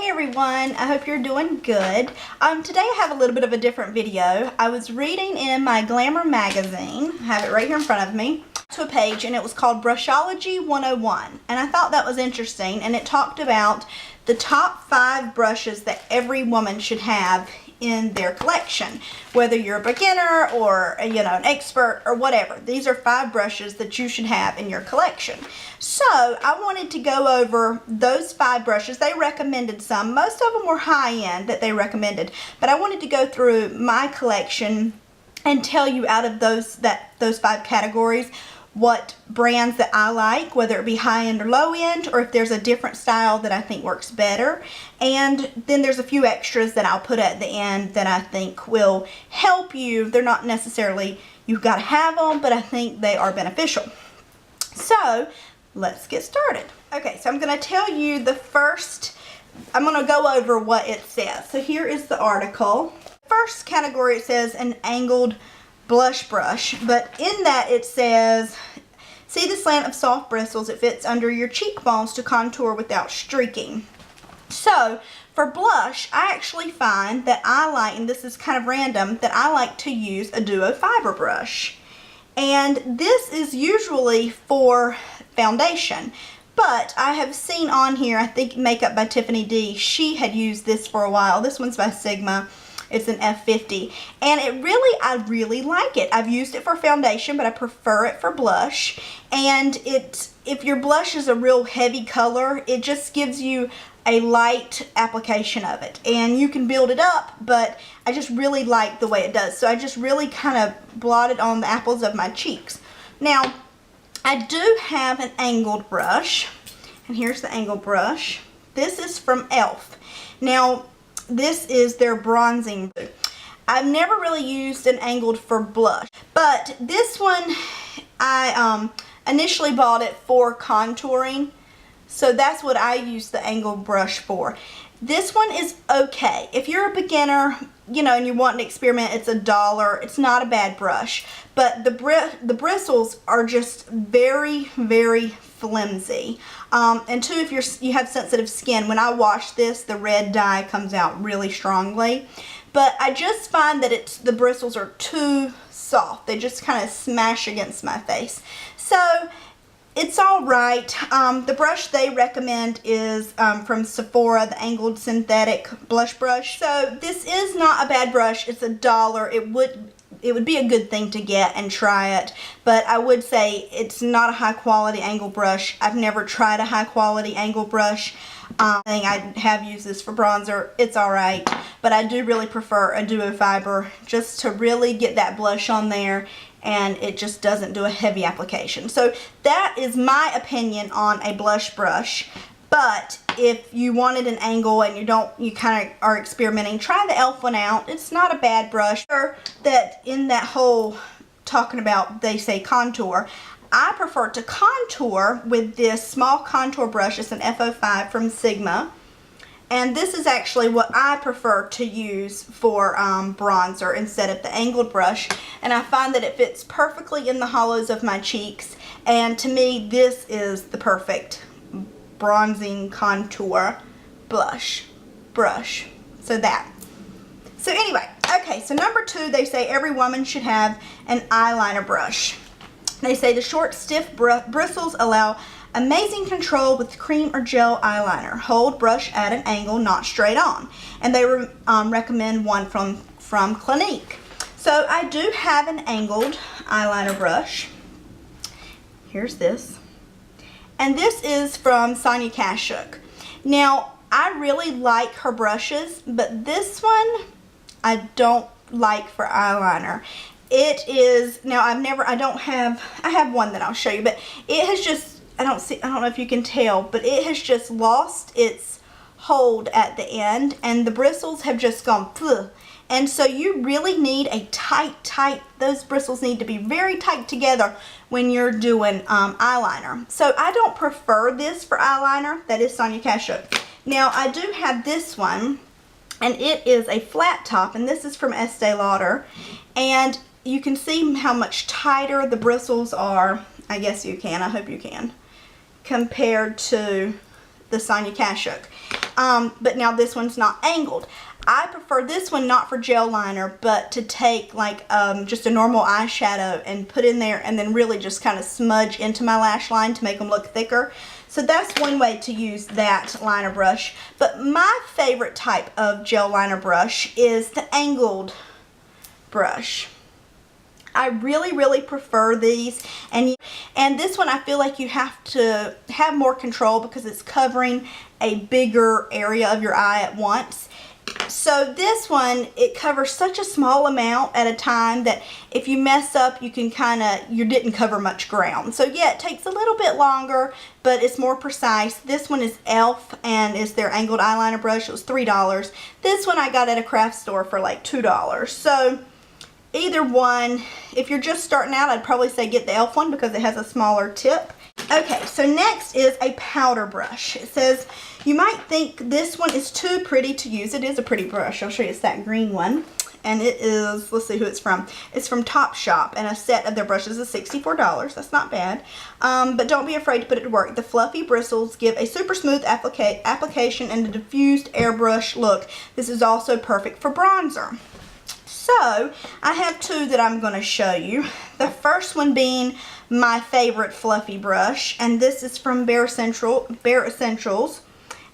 Hey everyone, I hope you're doing good. Today I have a little bit of a different video. I was reading in my Glamour magazine, I have it right here in front of me, to a page, and it was called Brushology 101. And I thought that was interesting, and it talked about the top 5 brushes that every woman should have in their collection, whether you're a beginner or an expert or whatever. These are 5 brushes that you should have in your collection. So I wanted to go over those 5 brushes. They recommended some. Most of them were high-end that they recommended, but I wanted to go through my collection and tell you out of those 5 categories what brands that I like, whether it be high-end or low-end, or if there's a different style that I think works better. And then there's a few extras that I'll put at the end that I think will help you. They're not necessarily you've got to have them, but I think they are beneficial. So let's get started. Okay, so I'm going to tell you the first, I'm going to go over what it says. So here is the article. First category, it says an angled blush brush, but in that it says, see the slant of soft bristles, it fits under your cheekbones to contour without streaking. So for blush, I actually find that I like, and this is kind of random, that I like to use a duo fiber brush. And this is usually for foundation, but I have seen on here, I think Makeup by Tiffany D, she had used this for a while. This one's by Sigma. It's an F50, and I really like it. I've used it for foundation, but I prefer it for blush. And if your blush is a real heavy color, it just gives you a light application of it, and you can build it up, but I just really like the way it does. So I just really kind of blot it on the apples of my cheeks. Now, I do have an angled brush, and here's the angled brush. This is from e.l.f. Now, this is their bronzing. I've never really used an angled for blush, but this one I initially bought it for contouring, so that's what I use the angled brush for. This one is okay. If you're a beginner, and you want to experiment, it's $1. It's not a bad brush, but the bristles are just very, very flimsy. And two, if you have sensitive skin, when I wash this, the red dye comes out really strongly. But I just find that the bristles are too soft. They just kind of smash against my face. So it's alright. The brush they recommend is from Sephora, the Angled Synthetic Blush Brush. So this is not a bad brush. It's $1. It would be a good thing to get and try it, but I would say it's not a high quality angle brush. I've never tried a high quality angle brush. I have used this for bronzer. It's alright, but I do really prefer a duo fiber just to really get that blush on there, and it just doesn't do a heavy application. So that is my opinion on a blush brush. But if you wanted an angle and you kind of are experimenting, try the e.l.f. one out. It's not a bad brush. That in that whole talking about, they say contour, I prefer to contour with this small contour brush. It's an F05 from Sigma. And this is actually what I prefer to use for bronzer instead of the angled brush. And I find that it fits perfectly in the hollows of my cheeks. And to me, this is the perfect bronzing contour brush. So anyway, okay, so number 2, they say every woman should have an eyeliner brush. They say the short, stiff bristles allow amazing control with cream or gel eyeliner. Hold brush at an angle, not straight on. And they recommend one from Clinique. So I do have an angled eyeliner brush. Here's this. And this is from Sonia Kashuk. Now, I really like her brushes, but this one I don't like for eyeliner. It is, now I have one that I'll show you, but it has just, I don't know if you can tell, but it has just lost its hold at the end, and the bristles have just gone phew. And so you really need a tight, those bristles need to be very tight together when you're doing eyeliner. So I don't prefer this for eyeliner. That is Sonia Kashuk. Now I do have this one, and it is a flat top, and this is from Estee Lauder. And you can see how much tighter the bristles are. I guess you can, I hope you can, compared to the Sonia Kashuk. but now this one's not angled. I prefer this one not for gel liner, but to take like just a normal eyeshadow and put in there and then really just kind of smudge into my lash line to make them look thicker. So that's one way to use that liner brush. But my favorite type of gel liner brush is the angled brush. I really prefer these, and this one I feel like you have to have more control because it's covering a bigger area of your eye at once. So this one, it covers such a small amount at a time that if you mess up, you can you didn't cover much ground. So yeah, it takes a little bit longer, but it's more precise. This one is e.l.f. and is their angled eyeliner brush. It was $3. This one I got at a craft store for like $2. So either one, if you're just starting out, I'd probably say get the e.l.f. one because it has a smaller tip. Okay, so next is a powder brush. It says, you might think this one is too pretty to use. It is a pretty brush. I'll show you. It's that green one. And it is, let's see who it's from. It's from Topshop, and a set of their brushes is $64. That's not bad. But don't be afraid to put it to work. The fluffy bristles give a super smooth application and a diffused airbrush look. This is also perfect for bronzer. So, I have two that I'm going to show you. The first one being my favorite fluffy brush, and this is from Bare Essentials,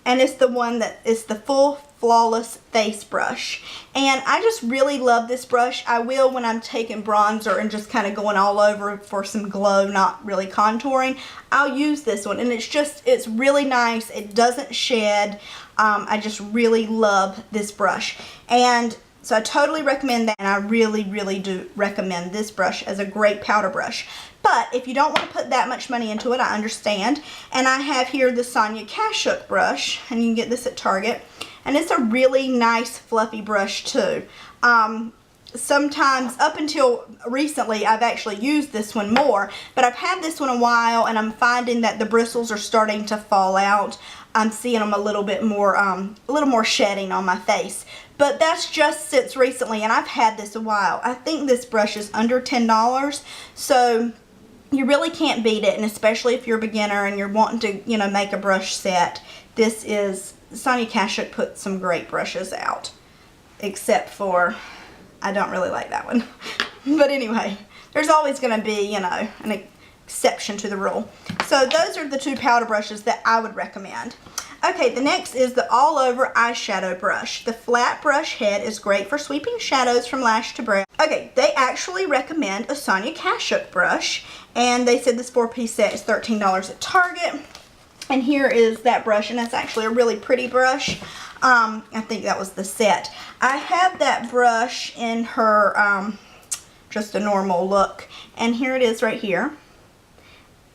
and it's the one that is the full flawless face brush. And I just really love this brush. I will when I'm taking bronzer and just kind of going all over for some glow, not really contouring. I'll use this one, and it's really nice. It doesn't shed. I just really love this brush. And so I totally recommend that, and I really do recommend this brush as a great powder brush. But if you don't want to put that much money into it, I understand. And I have here the Sonia Kashuk brush, and you can get this at Target. And it's a really nice fluffy brush too. Sometimes, up until recently, I've actually used this one more, but I've had this one a while, and I'm finding that the bristles are starting to fall out. I'm seeing them a little more shedding on my face. But that's just since recently, and I've had this a while. I think this brush is under $10, so you really can't beat it, and especially if you're a beginner and you're wanting to, make a brush set. This is, Sonia Kashuk put some great brushes out, except for, I don't really like that one. But anyway, there's always going to be, an exception to the rule. So those are the two powder brushes that I would recommend. Okay, the next is the all over eyeshadow brush. The flat brush head is great for sweeping shadows from lash to brow. Okay, they actually recommend a Sonia Kashuk brush, and they said this 4-piece set is $13 at Target. And here is that brush, and that's actually a really pretty brush. I think that was the set. I have that brush in her just a normal look, and here it is right here.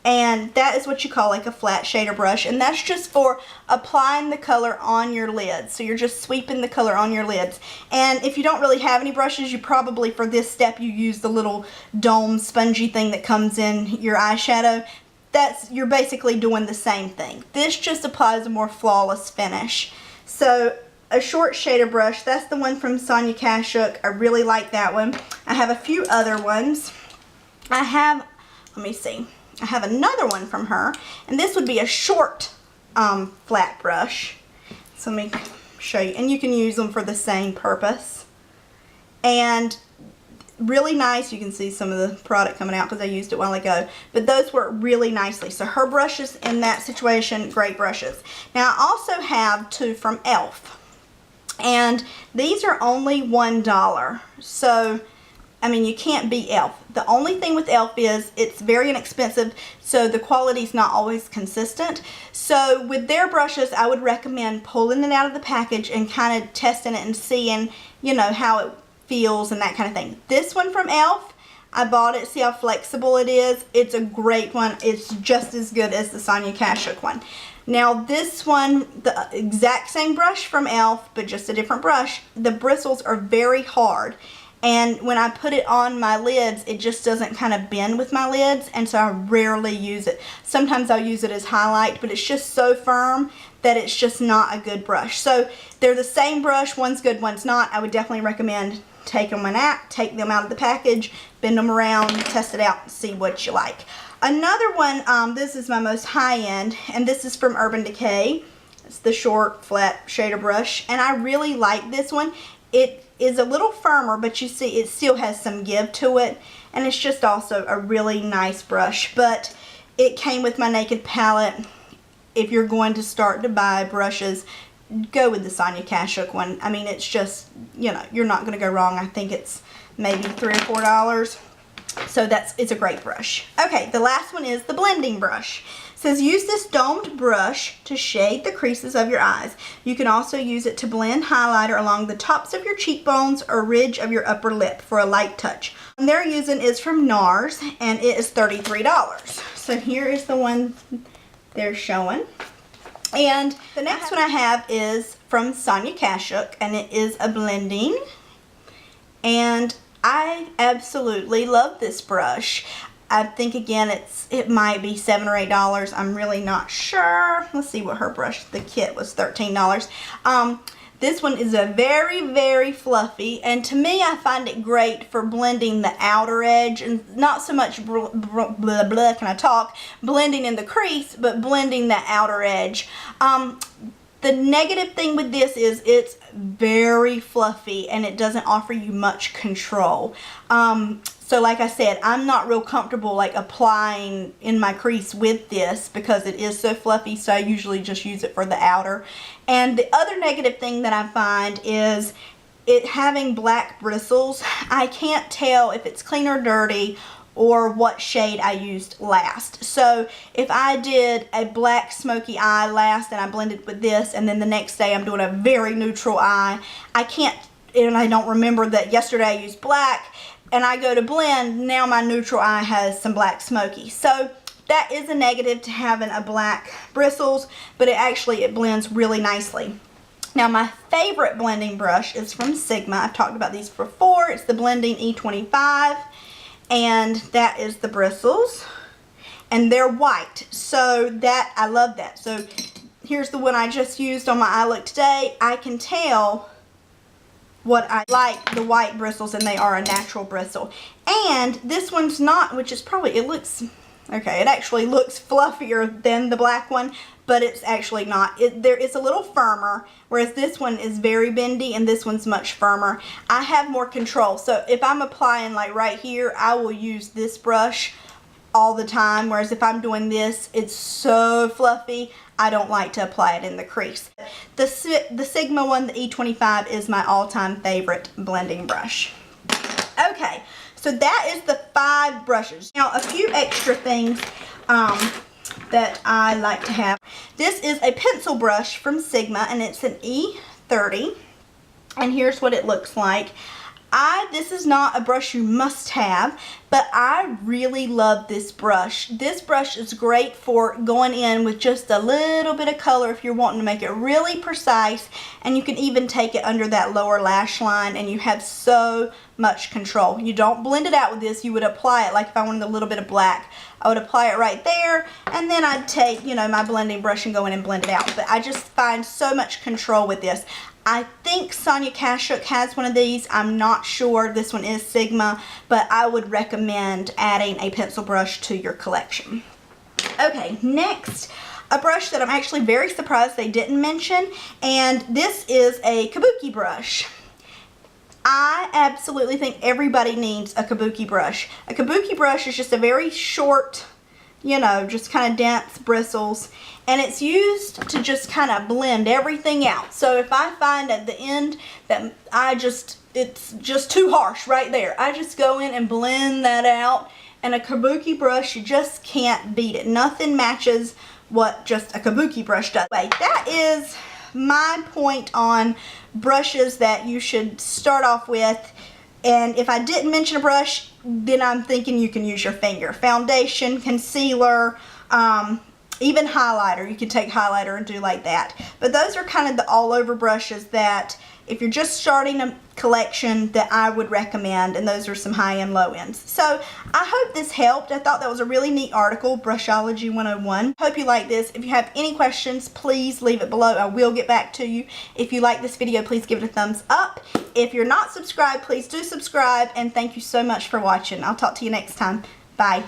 And that is what you call like a flat shader brush, and that's just for applying the color on your lids. So you're just sweeping the color on your lids. And if you don't really have any brushes, you probably, for this step, you use the little dome spongy thing that comes in your eyeshadow. You're basically doing the same thing. This just applies a more flawless finish. So a short shader brush, that's the one from Sonia Kashuk. I really like that one. I have a few other ones. Let me see. I have another one from her, and this would be a short flat brush. So let me show you, and you can use them for the same purpose. And really nice. You can see some of the product coming out because I used it a while ago, but those work really nicely. So her brushes in that situation, great brushes. Now I also have two from e.l.f. and these are only $1. So I mean, you can't beat e.l.f. The only thing with e.l.f. is it's very inexpensive, so the quality's not always consistent. So with their brushes, I would recommend pulling it out of the package and kind of testing it and seeing, how it feels and that kind of thing. This one from e.l.f., I bought it, see how flexible it is. It's a great one. It's just as good as the Sonia Kashuk one. Now this one, the exact same brush from e.l.f., but just a different brush, the bristles are very hard. And when I put it on my lids, it just doesn't kind of bend with my lids, and so I rarely use it. Sometimes I'll use it as highlight, but it's just so firm that it's just not a good brush. So they're the same brush, one's good, one's not. I would definitely recommend take them out of the package, bend them around, test it out, see what you like. Another one, this is my most high-end, and this is from Urban Decay. It's the short, flat shader brush, and I really like this one. It is a little firmer, but you see it still has some give to it, and it's just also a really nice brush. But it came with my Naked palette. If you're going to start to buy brushes, go with the Sonia Kashuk one. I mean, it's just, you know, you're not going to go wrong. I think it's maybe $3 or $4. So it's a great brush. Okay, the last one is the blending brush. It says use this domed brush to shade the creases of your eyes. You can also use it to blend highlighter along the tops of your cheekbones or ridge of your upper lip for a light touch. The one they're using is from NARS, and it is $33. So here is the one they're showing. And the next one I have is from Sonia Kashuk, and it is a blending. And I absolutely love this brush. I think again it might be $7 or $8. I'm really not sure. Let's see what her brush, the kit was $13. This one is a very fluffy, and to me I find it great for blending the outer edge, and not so much blending in the crease, but blending the outer edge. The negative thing with this is it's very fluffy and it doesn't offer you much control. So like I said, I'm not real comfortable like applying in my crease with this because it is so fluffy, so I usually just use it for the outer. And the other negative thing that I find is it having black bristles. I can't tell if it's clean or dirty or what shade I used last. So if I did a black smoky eye last and I blended with this, and then the next day I'm doing a very neutral eye, I can't, and I don't remember that yesterday I used black, and I go to blend, now my neutral eye has some black smoky. So that is a negative to having a black bristles, but it blends really nicely. Now my favorite blending brush is from Sigma. I've talked about these before. It's the Blending E25, and that is the bristles, and they're white. So that, I love that. So here's the one I just used on my eye look today. I can tell what I like, the white bristles, and they are a natural bristle. And this one's not, which is probably, it looks, okay, it actually looks fluffier than the black one, but it's actually not. It's a little firmer, whereas this one is very bendy and this one's much firmer. I have more control, so if I'm applying like right here, I will use this brush all the time, whereas if I'm doing this, it's so fluffy, I don't like to apply it in the crease. The Sigma one, the E25, is my all-time favorite blending brush. Okay, so that is the 5 brushes. Now a few extra things that I like to have. This is a pencil brush from Sigma, and it's an E30, and here's what it looks like. This is not a brush you must have, but I really love this brush. This brush is great for going in with just a little bit of color if you're wanting to make it really precise, and you can even take it under that lower lash line and you have so much control. You don't blend it out with this. You would apply it, like if I wanted a little bit of black, I would apply it right there, and then I'd take, you know, my blending brush and go in and blend it out. But I just find so much control with this. I think Sonia Kashuk has one of these. I'm not sure. This one is Sigma, but I would recommend adding a pencil brush to your collection. Okay, next, a brush that I'm actually very surprised they didn't mention, and this is a kabuki brush. I absolutely think everybody needs a kabuki brush. A kabuki brush is just a very short, you know, just kind of dense bristles, and it's used to just kind of blend everything out. So if I find at the end that it's just too harsh right there, I just go in and blend that out, and a kabuki brush, you just can't beat it. Nothing matches what just a kabuki brush does. Anyway, that is my point on brushes that you should start off with. And if I didn't mention a brush, then I'm thinking you can use your finger. Foundation, concealer, even highlighter. You can take highlighter and do like that. But those are kind of the all-over brushes that if you're just starting a collection that I would recommend, and those are some high-end, low-ends. So I hope this helped. I thought that was a really neat article, Brushology 101. Hope you like this. If you have any questions, please leave it below. I will get back to you. If you like this video, please give it a thumbs up. If you're not subscribed, please do subscribe, and thank you so much for watching. I'll talk to you next time. Bye.